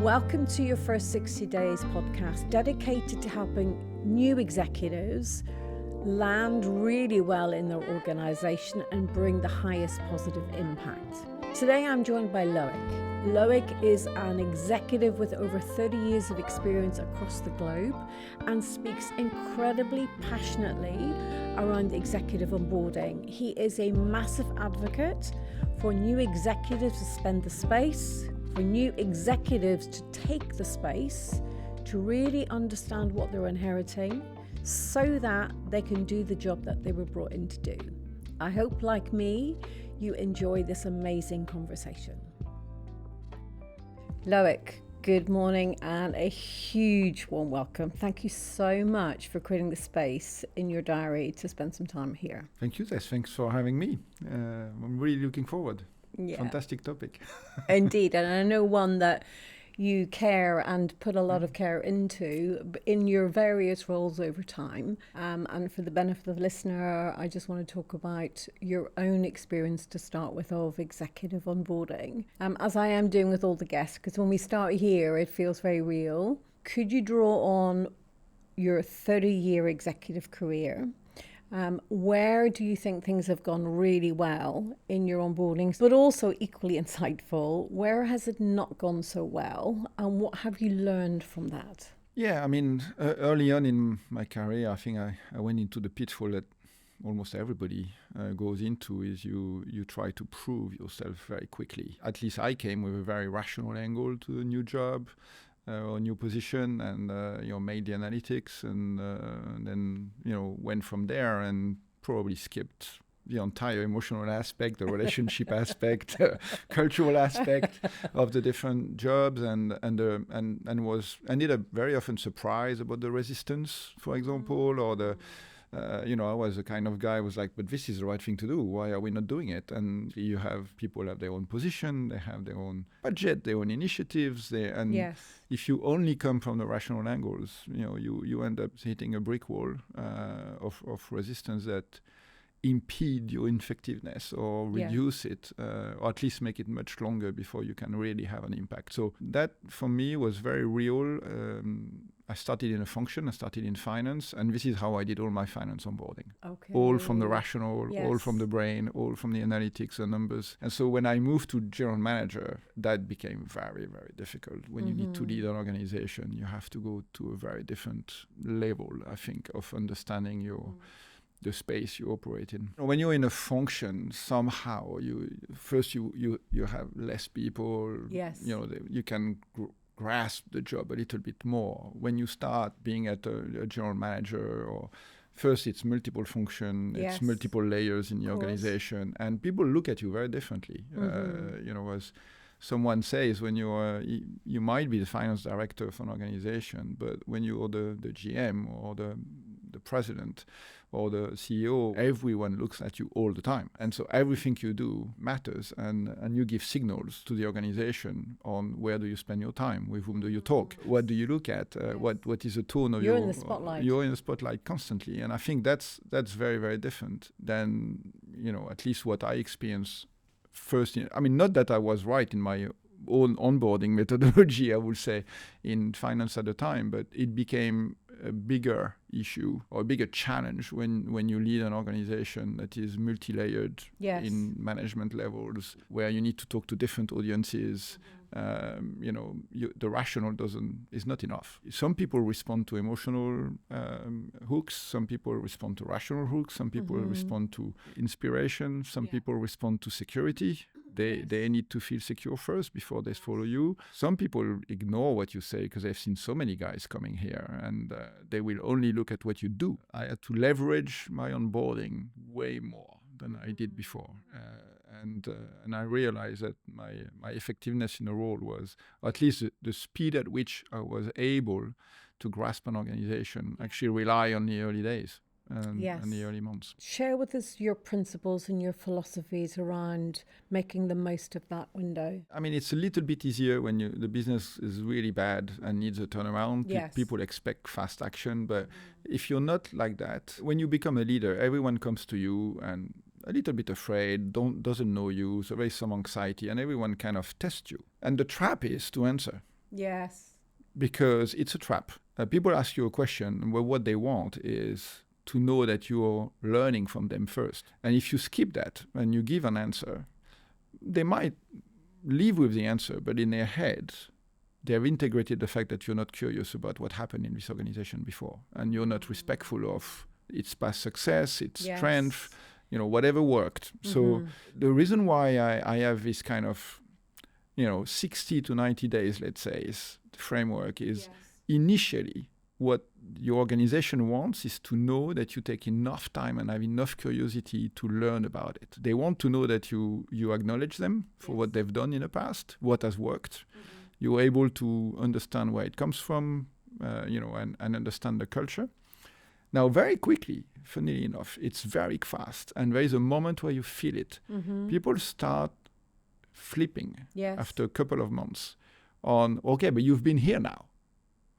Welcome to your First 60 Days podcast, dedicated to helping new executives land really well in their organization and bring the highest positive impact. Today I'm joined by Loic. Loic is an executive with over 30 years of experience across the globe and speaks incredibly passionately around executive onboarding. He is a massive advocate for new executives to spend the space, for new executives to take the space, to really understand what they're inheriting so that they can do the job that they were brought in to do. I hope, like me, you enjoy this amazing conversation. Loic, good morning and a huge warm welcome. Thank you so much for creating the space in your diary to spend some time here. Thank you, Tess. Thanks for having me. I'm really looking forward. Yeah. Fantastic topic. Indeed, and I know one that you care and put a lot of care into in your various roles over time. And for the benefit of the listener, I just want to talk about your own experience to start with of executive onboarding, as I am doing with all the guests, because when we start here, it feels very real. Could you draw on your 30-year executive career? Where do you think things have gone really well in your onboarding, but also equally insightful? Where has it not gone so well? And what have you learned from that? Yeah, I mean, early on in my career, I think I went into the pitfall that almost everybody goes into, is you try to prove yourself very quickly. At least I came with a very rational angle to a new job. Or new position, and made the analytics, and then went from there, and probably skipped the entire emotional aspect, the relationship aspect, cultural aspect of the different jobs, and was ended up very often surprised about the resistance, for example, or the. I was the kind of guy who was like, but this is the right thing to do. Why are we not doing it? And you have people have their own position, they have their own budget, their own initiatives. If you only come from the rational angles, you end up hitting a brick wall of resistance that impede your effectiveness or reduce it, or at least make it much longer before you can really have an impact. So that, for me, was very real. I started in a function, I started in finance, and this is how I did all my finance onboarding. Okay. All from the rational, all from the brain, all from the analytics and numbers. And so when I moved to general manager, that became very, very difficult. When you need to lead an organization, you have to go to a very different level, I think, of understanding the space you operate in. When you're in a function, somehow you have less people. Yes. You can grasp the job a little bit more. When you start being at a general manager, or first it's multiple function, it's multiple layers in the organization, and people look at you very differently. As someone says, when you might be the finance director of an organization, but when you're the GM or the president or the CEO, everyone looks at you all the time. And so everything you do matters, and you give signals to the organization on where do you spend your time, with whom do you talk, what do you look at, what is the tone of You're in the spotlight. You're in the spotlight constantly. And I think that's very, very different than, at least what I experienced first. Not that I was right in my own onboarding methodology, I would say, in finance at the time, but it became a bigger issue or a bigger challenge when you lead an organization that is multi-layered in management levels, where you need to talk to different audiences. The rational is not enough. Some people respond to emotional hooks, some people respond to rational hooks, some people respond to inspiration, some people respond to security. They need to feel secure first before they follow you. Some people ignore what you say because they've seen so many guys coming here, and they will only look at what you do. I had to leverage my onboarding way more than I did before. And I realized that my effectiveness in the role was, or at least the speed at which I was able to grasp an organization, actually rely on the early days. And the early months. Share with us your principles and your philosophies around making the most of that window. It's a little bit easier when the business is really bad and needs a turnaround. People expect fast action, but if you're not like that, when you become a leader, everyone comes to you and a little bit afraid, doesn't know you, so there's some anxiety, and everyone kind of tests you. And the trap is to answer. Yes. Because it's a trap. People ask you a question, well, what they want is to know that you're learning from them first. And if you skip that and you give an answer, they might leave with the answer, but in their head, they've integrated the fact that you're not curious about what happened in this organization before, and you're not respectful of its past success, its strength, whatever worked. So the reason why I have this kind of 60 to 90 days, let's say, is the framework is initially what your organization wants is to know that you take enough time and have enough curiosity to learn about it. They want to know that you acknowledge them for what they've done in the past, what has worked. You're able to understand where it comes from, and understand the culture. Now, very quickly, funnily enough, it's very fast, and there is a moment where you feel it. People start flipping after a couple of months on, okay, but you've been here now.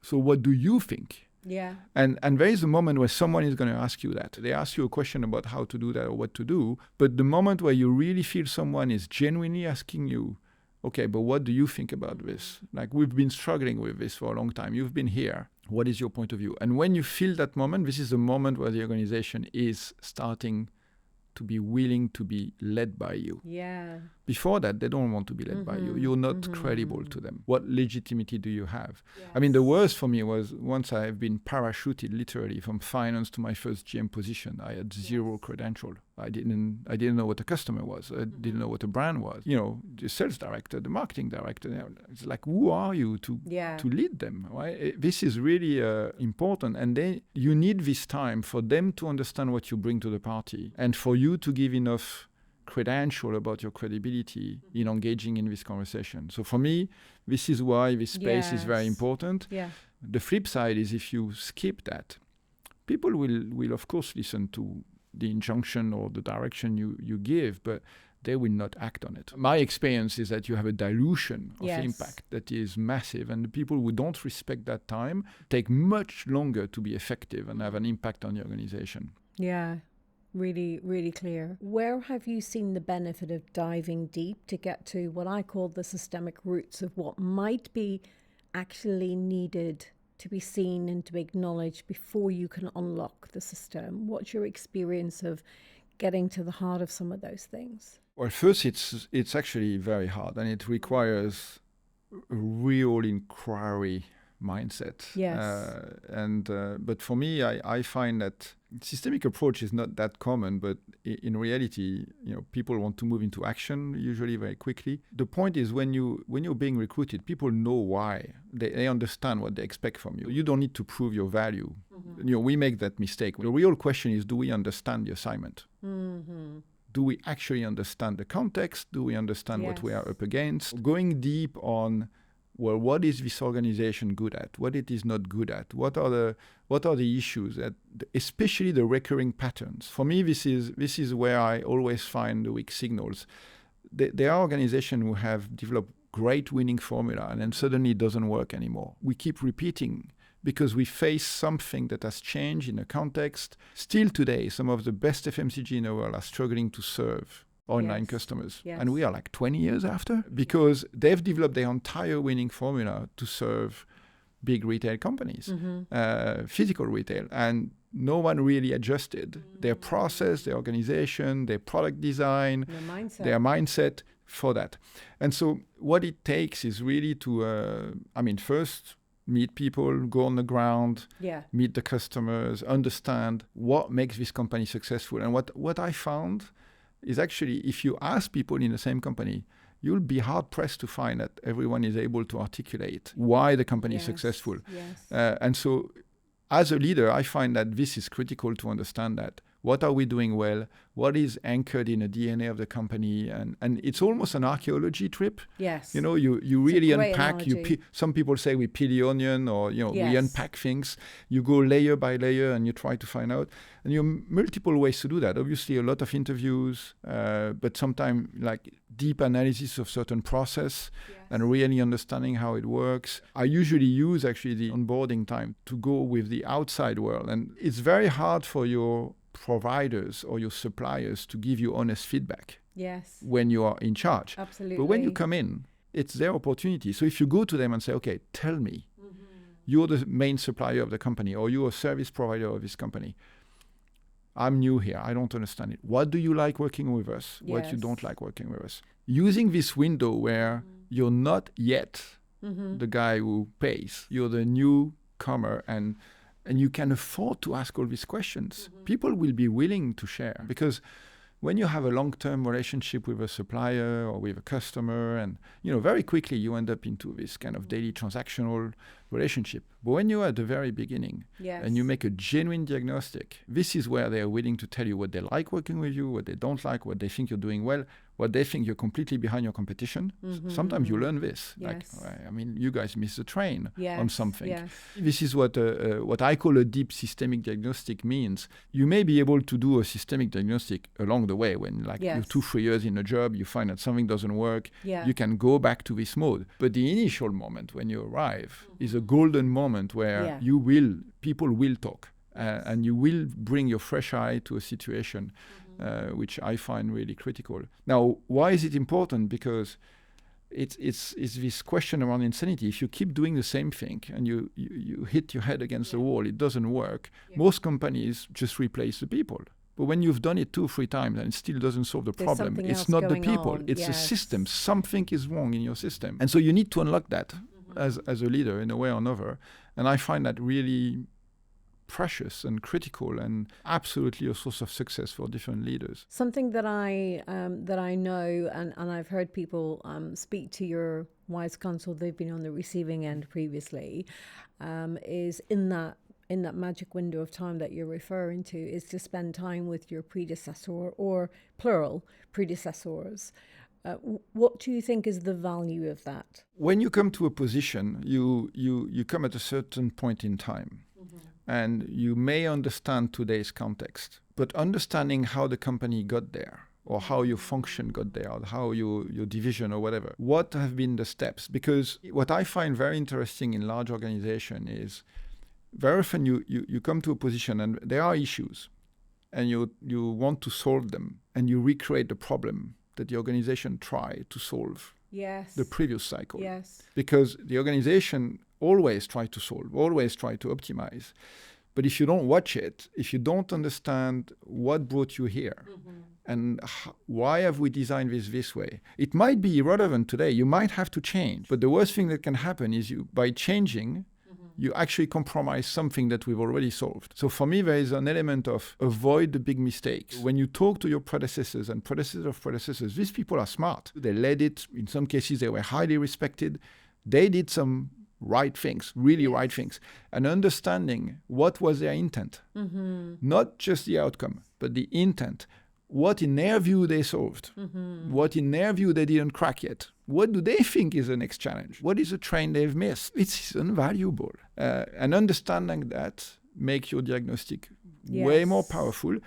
So what do you think? Yeah. And there is a moment where someone is going to ask you that. They ask you a question about how to do that or what to do. But the moment where you really feel someone is genuinely asking you, okay, but what do you think about this? Like, we've been struggling with this for a long time. You've been here. What is your point of view? And when you feel that moment, this is the moment where the organization is starting to be willing to be led by you. Yeah. Before that, they don't want to be led by you. You're not credible to them. What legitimacy do you have? Yes. I mean, the worst for me was once I've been parachuted literally from finance to my first GM position. I had zero credential. I didn't know what a customer was. I didn't know what a brand was. The sales director, the marketing director. It's like, who are you to lead them? Right? This is really important. And then you need this time for them to understand what you bring to the party and for you to give enough credential about your credibility in engaging in this conversation. So for me, this is why this space is very important. Yeah. The flip side is if you skip that, people will of course listen to the injunction or the direction you give, but they will not act on it. My experience is that you have a dilution of impact that is massive, and the people who don't respect that time take much longer to be effective and have an impact on the organization. Yeah. Really, really clear. Where have you seen the benefit of diving deep to get to what I call the systemic roots of what might be actually needed to be seen and to be acknowledged before you can unlock the system? What's your experience of getting to the heart of some of those things? Well, first, it's actually very hard, and it requires a real inquiry mindset. Yes. But for me, I find that systemic approach is not that common, but in reality, people want to move into action usually very quickly. The point is when you're being recruited, people know why. They understand what they expect from you. You don't need to prove your value. We make that mistake. The real question is, do we understand the assignment? Do we actually understand the context? Do we understand what we are up against? Going deep on, well, what is this organization good at? What it is not good at? What are the issues that, especially the recurring patterns? For me, this is where I always find the weak signals. There are organizations who have developed great winning formula, and then suddenly it doesn't work anymore. We keep repeating because we face something that has changed in a context. Still today, some of the best FMCG in the world are struggling to serve online customers. Yes. And we are like 20 years after because they've developed their entire winning formula to serve big retail companies, physical retail, and no one really adjusted their process, their organization, their product design, their mindset for that. And so what it takes is really to, first meet people, go on the ground, meet the customers, understand what makes this company successful. And what I found is actually, if you ask people in the same company, you'll be hard-pressed to find that everyone is able to articulate why the company is successful. Yes. And so, as a leader, I find that this is critical to understand that. What are we doing well? What is anchored in the DNA of the company? And it's almost an archaeology trip. Yes. You really unpack. Some people say we peel the onion, or we unpack things. You go layer by layer and you try to find out. And you have multiple ways to do that. Obviously, a lot of interviews, but sometimes like deep analysis of certain process and really understanding how it works. I usually use actually the onboarding time to go with the outside world, and it's very hard for your providers or your suppliers to give you honest feedback when you are in charge. Absolutely. But when you come in, It's their opportunity. So if you go to them and say, okay, tell me, you're the main supplier of the company, or you're a service provider of this company. I'm new here. I don't understand it. What do you like working with us? What you don't like working with us? Using this window where you're not yet the guy who pays. You're the newcomer, and you can afford to ask all these questions. People will be willing to share, because when you have a long-term relationship with a supplier or with a customer, and very quickly you end up into this kind of daily transactional relationship. But when you're at the very beginning and you make a genuine diagnostic, this is where they're willing to tell you what they like working with you, what they don't like, what they think you're doing well, what they think you're completely behind your competition. Sometimes you learn this. Like, you guys missed the train on something. This is what I call a deep systemic diagnostic means. You may be able to do a systemic diagnostic along the way when you're 2-3 years in a job, you find that something doesn't work, you can go back to this mode. But the initial moment when you arrive is a golden moment where people will talk and you will bring your fresh eye to a situation. Which I find really critical. Now, why is it important? Because it's this question around insanity. If you keep doing the same thing and you hit your head against the wall, it doesn't work. Most companies just replace the people. But when you've done it 2-3 times and it still doesn't solve the problem, it's not the people, it's the system. Something is wrong in your system. And so you need to unlock that as a leader in a way or another. And I find that really precious and critical and absolutely a source of success for different leaders. Something that I know and I've heard people speak to your wise counsel, they've been on the receiving end previously, is in that magic window of time that you're referring to, is to spend time with your predecessor, or plural predecessors. What do you think is the value of that? When you come to a position, you come at a certain point in time. And you may understand today's context, but understanding how the company got there, or how your function got there, or how your division or whatever, what have been the steps? Because what I find very interesting in large organization is very often you come to a position and there are issues and you want to solve them, and you recreate the problem that the organization tried to solve the previous cycle. Because the organization always try to solve, always try to optimize. But if you don't watch it, if you don't understand what brought you here, and why have we designed this way, it might be irrelevant today. You might have to change. But the worst thing that can happen is by changing, you actually compromise something that we've already solved. So for me, there is an element of avoid the big mistakes. When you talk to your predecessors and predecessors of predecessors, these people are smart. They led it. In some cases, they were highly respected. They did some right things, really right things, and understanding what was their intent, not just the outcome, but the intent. What in their view they solved, what in their view they didn't crack yet, what do they think is the next challenge, what is the train they've missed. It's invaluable. And understanding that make your diagnostic way more powerful.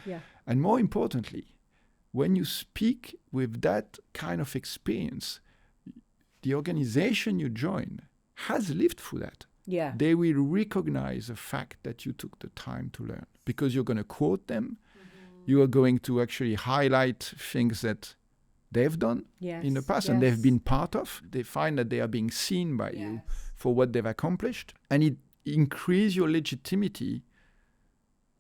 And more importantly, when you speak with that kind of experience, the organization you join has lived through that. They will recognize the fact that you took the time to learn, because you're going to quote them. You are going to actually highlight things that they've done in the past and they've been part of. They find that they are being seen by you for what they've accomplished, and it increases your legitimacy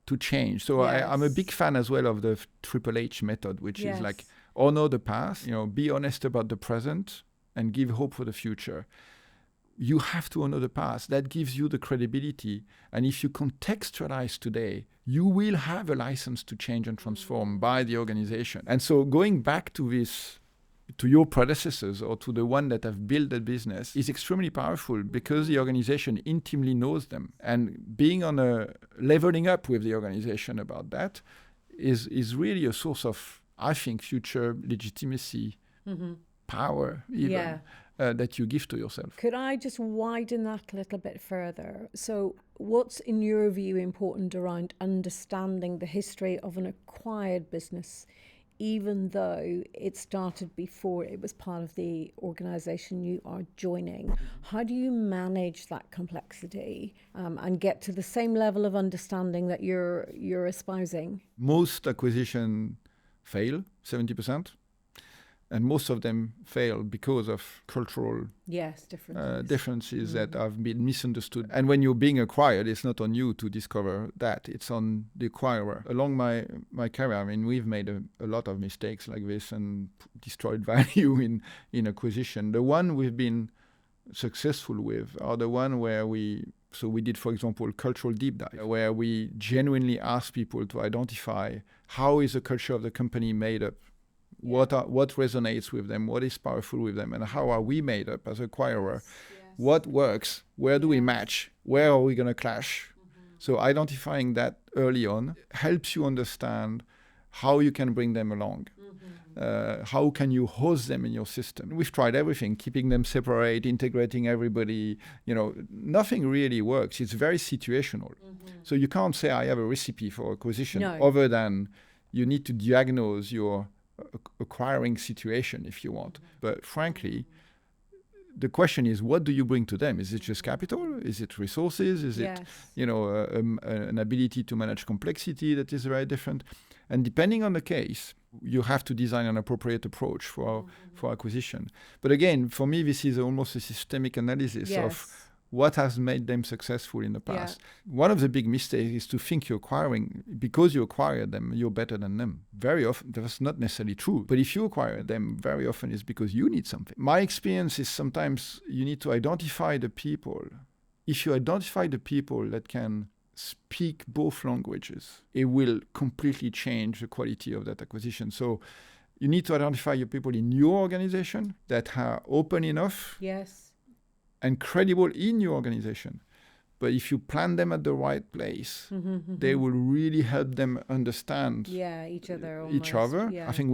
to change. So I'm a big fan as well of the Triple H method, which is like honor the past, be honest about the present, and give hope for the future. You have to honor the past. That gives you the credibility. And if you contextualize today, you will have a license to change and transform by the organization. And so going back to this, to your predecessors or to the one that have built the business, is extremely powerful, because the organization intimately knows them. And being on a leveling up with the organization about that is really a source of, I think, future legitimacy, power even. That you give to yourself. Could I just widen that a little bit further? So what's in your view important around understanding the history of an acquired business, even though it started before it was part of the organization you are joining? How do you manage that complexity and get to the same level of understanding that you're espousing? Most acquisition fail, 70%. And most of them fail because of cultural differences that have been misunderstood. And when you're being acquired, it's not on you to discover that. It's on the acquirer. Along my career, I mean, we've made a lot of mistakes like this and destroyed value in acquisition. The one we've been successful with are the one where we did, for example, cultural deep dive, where we genuinely ask people to identify how is the culture of the company made up. What resonates with them, what is powerful with them, and how are we made up as acquirer? What works? Where do we match? Where are we going to clash? So identifying that early on helps you understand how you can bring them along. How can you host them in your system? We've tried everything, keeping them separate, integrating everybody. Nothing really works. It's very situational. So you can't say I have a recipe for acquisition other than you need to diagnose your acquiring situation if you want. But frankly, the question is, what do you bring to them? Is it just capital? Is it resources? Is it an ability to manage complexity that is very different? And depending on the case, you have to design an appropriate approach for acquisition. But again, for me, this is almost a systemic analysis of what has made them successful in the past. One of the big mistakes is to think you're acquiring, because you acquired them, you're better than them. Very often, that's not necessarily true. But if you acquire them, very often it's because you need something. My experience is sometimes you need to identify the people. If you identify the people that can speak both languages, it will completely change the quality of that acquisition. So you need to identify your people in your organization that are open enough and credible in your organization. But if you plant them at the right place, they will really help them understand each other. I think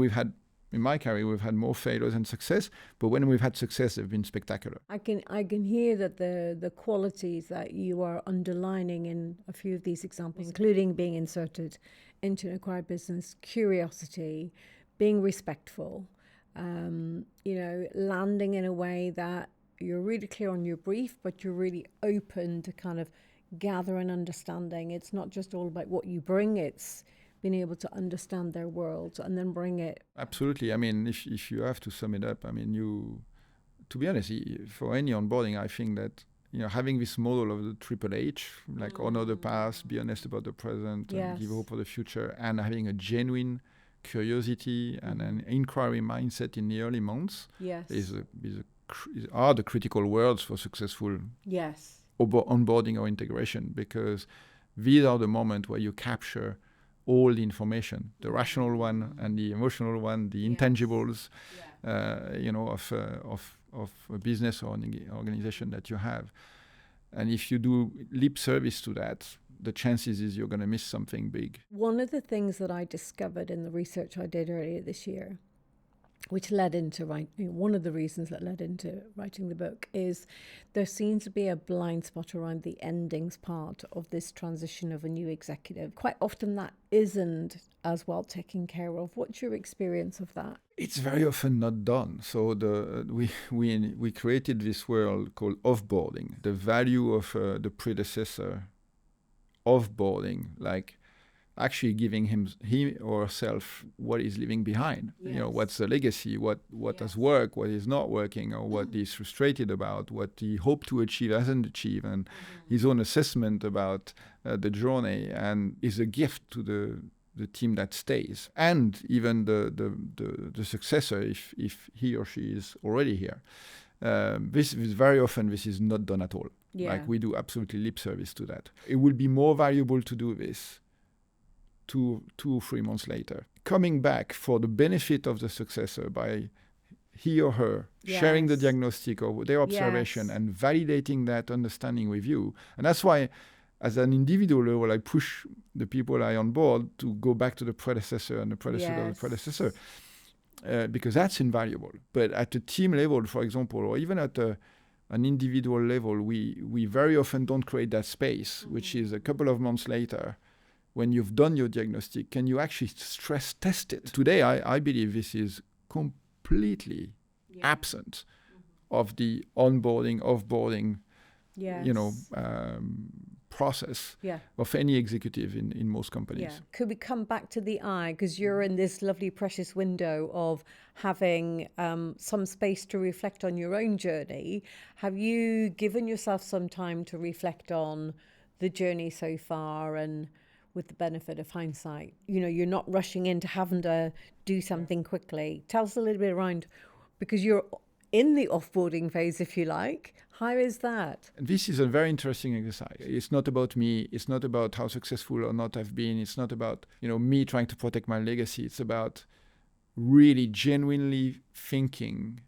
in my career, we've had more failures than success, but when we've had success, they've been spectacular. I can hear that the qualities that you are underlining in a few of these examples, including being inserted into an acquired business, curiosity, being respectful, landing in a way that you're really clear on your brief, but you're really open to kind of gather an understanding. It's not just all about what you bring, it's being able to understand their world and then bring it. Absolutely. I mean, if you have to sum it up, I mean, to be honest, for any onboarding, I think that having this model of the Triple H, like honor the past, be honest about the present, and give hope for the future, and having a genuine curiosity and an inquiry mindset in the early months are the critical words for successful onboarding or integration, because these are the moments where you capture all the information, the rational one and the emotional one, the intangibles, of a business or an organization that you have. And if you do lip service to that, the chances is you're going to miss something big. One of the things that I discovered in the research I did earlier this year, which led into one of the reasons that led into writing the book, is there seems to be a blind spot around the endings part of this transition of a new executive. Quite often that isn't as well taken care of. What's your experience of that? It's very often not done. So we created this world called offboarding. The value of the predecessor offboarding, like actually giving him or herself what is leaving behind. What's the legacy, what has worked, what is not working, or what he's frustrated about, what he hoped to achieve hasn't achieved, and his own assessment about the journey, and is a gift to the team that stays, and even the successor if he or she is already here. This is very often this is not done at all. Like we do absolutely lip service to that. It would be more valuable to do this 2 or 3 months later, coming back for the benefit of the successor by he or her sharing the diagnostic or their observation and validating that understanding with you. And that's why, as an individual level, I push the people I onboard to go back to the predecessor and the predecessor of the predecessor, because that's invaluable. But at the team level, for example, or even at an individual level, we very often don't create that space, which is a couple of months later, when you've done your diagnostic, can you actually stress test it? Today, I believe this is completely absent of the onboarding, offboarding, process of any executive in most companies. Yeah. Could we come back to the I? Because you're in this lovely, precious window of having some space to reflect on your own journey. Have you given yourself some time to reflect on the journey so far, and with the benefit of hindsight? You know, you're not rushing into having to do something quickly. Tell us a little bit around, because you're in the offboarding phase, if you like. How is that? And this is a very interesting exercise. It's not about me. It's not about how successful or not I've been. It's not about, me trying to protect my legacy. It's about really genuinely thinking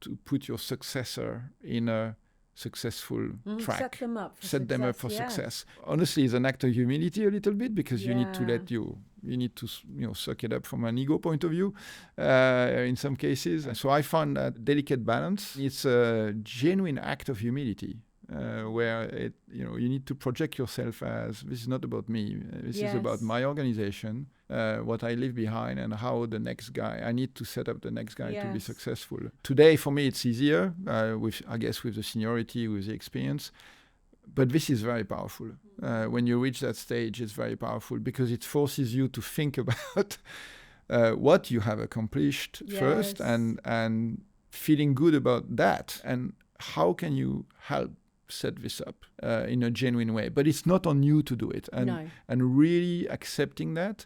to put your successor in a successful track. Set them up for success. Honestly, it's an act of humility a little bit, because you need to you need to suck it up from an ego point of view in some cases. And so I found that delicate balance. It's a genuine act of humility where you need to project yourself as, this is not about me. This is about my organization, what I leave behind, and how the next guy, I need to set up the next guy to be successful. Today, for me, it's easier with the seniority, with the experience. But this is very powerful. When you reach that stage, it's very powerful, because it forces you to think about what you have accomplished first, and feeling good about that, and how can you help set this up in a genuine way. But it's not on you to do it. And really accepting that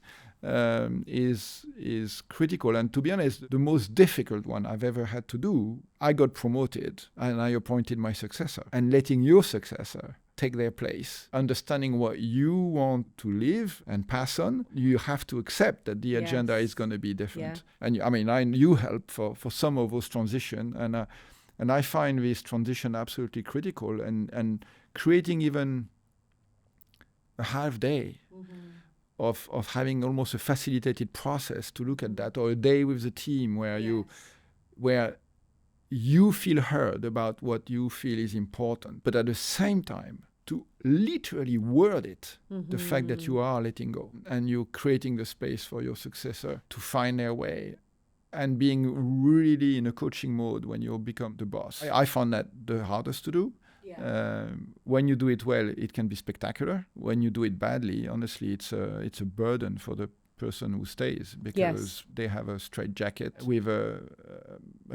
is critical. And to be honest, the most difficult one I've ever had to do, I got promoted and I appointed my successor. And letting your successor take their place, understanding what you want to live and pass on, you have to accept that the agenda is going to be different. And you help for some of those transition, and I find this transition absolutely critical, and creating even a half day of having almost a facilitated process to look at that, or a day with the team where you feel heard about what you feel is important, but at the same time to literally word it, the fact that you are letting go and you're creating the space for your successor to find their way, and being really in a coaching mode when you become the boss. I found that the hardest to do. When you do it well, it can be spectacular. When you do it badly, honestly, it's a burden for the person who stays, because they have a straight jacket with a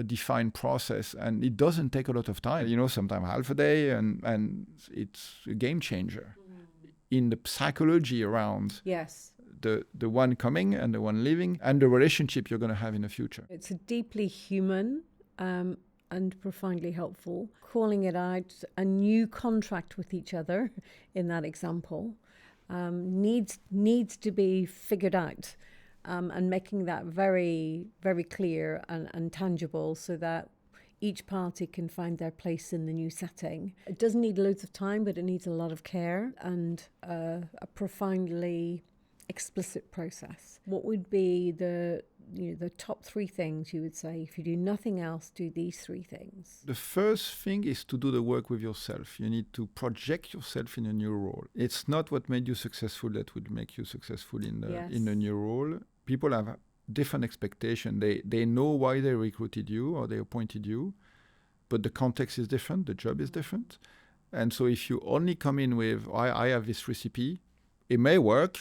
defined process, and it doesn't take a lot of time. Sometimes half a day, and it's a game changer in the psychology around the one coming and the one leaving, and the relationship you're going to have in the future. It's a deeply human and profoundly helpful. Calling it out, a new contract with each other in that example needs to be figured out, and making that very, very clear and tangible, so that each party can find their place in the new setting. It doesn't need loads of time, but it needs a lot of care and a profoundly explicit process. What would be the top three things you would say? If you do nothing else, do these three things. The first thing is to do the work with yourself. You need to project yourself in a new role. It's not what made you successful that would make you successful in a new role. People have different expectations. They know why they recruited you or they appointed you, but the context is different, the job is different. And so if you only come in with, I have this recipe, it may work,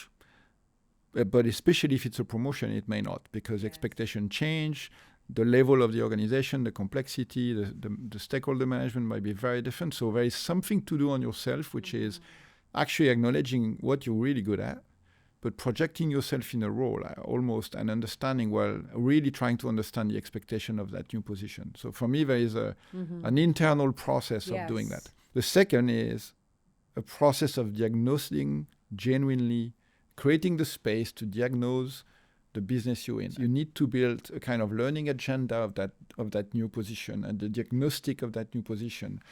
but especially if it's a promotion, it may not, because expectations change, the level of the organization, the complexity, the stakeholder management might be very different. So there is something to do on yourself, which is actually acknowledging what you're really good at, but projecting yourself in a role almost, and understanding, really trying to understand the expectation of that new position. So for me, there is an internal process of doing that. The second is a process of diagnosing, genuinely creating the space to diagnose the business you're in. You need to build a kind of learning agenda of that new position, and the diagnostic of that new position,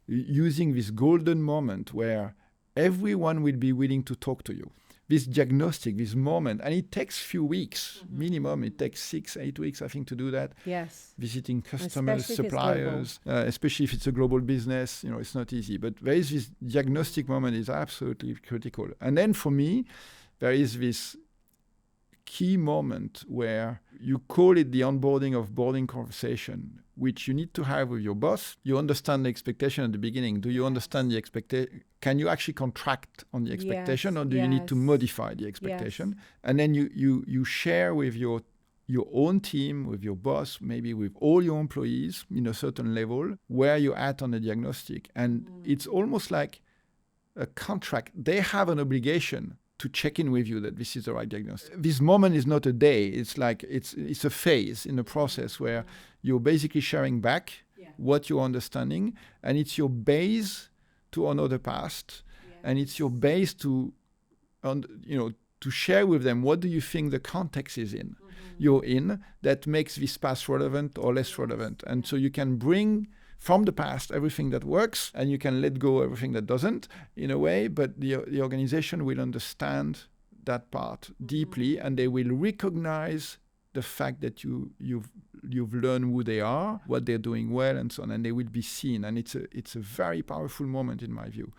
using this golden moment where everyone will be willing to talk to you. This diagnostic, this moment, and it takes few weeks, minimum. It takes 6-8 weeks, I think, to do that. Yes. Visiting customers, suppliers, especially if it's a global business, it's not easy. But there is this diagnostic moment is absolutely critical. And then for me, there is this key moment where you call it the onboarding of boarding conversation, which you need to have with your boss. You understand the expectation at the beginning. Do you understand the expectation? Can you actually contract on the expectation, or do you need to modify the expectation? And then you share with your own team, with your boss, maybe with all your employees in a certain level, where you're at on the diagnostic. And it's almost like a contract. They have an obligation to check in with you that this is the right diagnosis. This moment is not a day. It's like it's a phase in the process where you're basically sharing back what you're understanding, and it's your base to honor the past, and it's your base to to share with them what do you think the context is in you're in that makes this past relevant or less relevant. And so you can bring from the past everything that works, and you can let go everything that doesn't, in a way, but the organization will understand that part deeply, and they will recognize the fact that you've learned who they are, what they're doing well, and so on, and they will be seen. And it's a very powerful moment, in my view,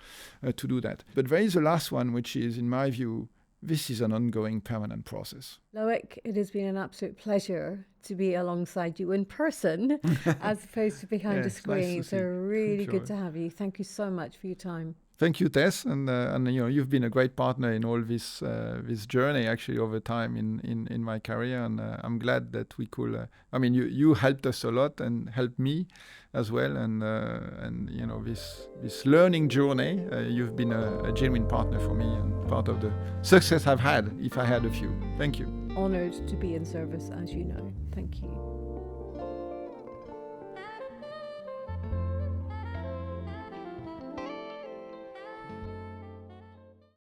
to do that. But there is a last one, which is, in my view, this is an ongoing, permanent process. Loic, it has been an absolute pleasure to be alongside you in person as opposed to behind a screen. Nice, so really good to have you. Thank you so much for your time. Thank you, Tess, and you've been a great partner in all this journey, actually, over time in my career, and I'm glad that we could. You helped us a lot and helped me as well, and this learning journey. You've been a genuine partner for me and part of the success I've had, if I had a few. Thank you. Honoured to be in service, as you know. Thank you.